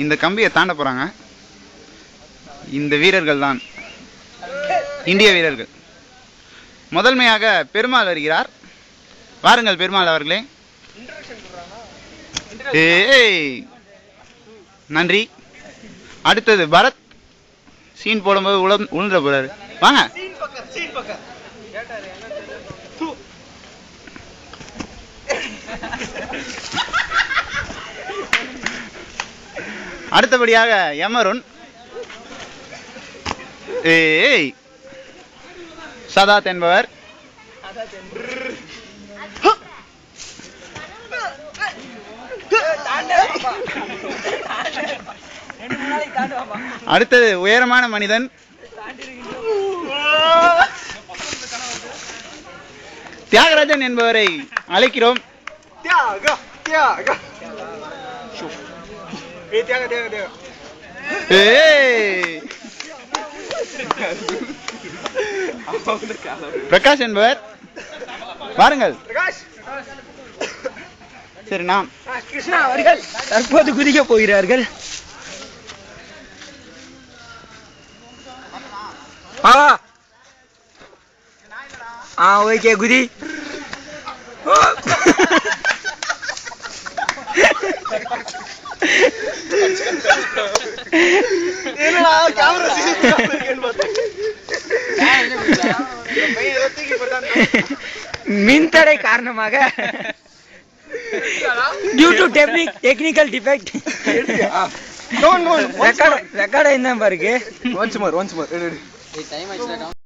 இந்த கம்பியை தாண்ட போறாங்க. இந்த வீரர்கள் தான் இந்திய வீரர்கள். முதன்மையாக பெருமாள் வருகிறார். வாருங்கள் பெருமாள் அவர்களே. நன்றி. அடுத்தது பரத். சீன் போடும்போது உளுந்துட போறாரு. வாங்க. அடுத்தபடியாக யமருன். சதாத் என்பவர். அடுத்தது உயரமான மனிதன் தியாகராஜன் என்பவரை அழைக்கிறோம். பிரகாஷ் என்பவர். வாருங்கள். சரி, நாம் கிருஷ்ணா அவர்கள் தற்போது குதிக்க போகிறார்கள். ஓகே குதி. மின்தடை காரணமாக due to technical defect record என்ன பாருங்க. once more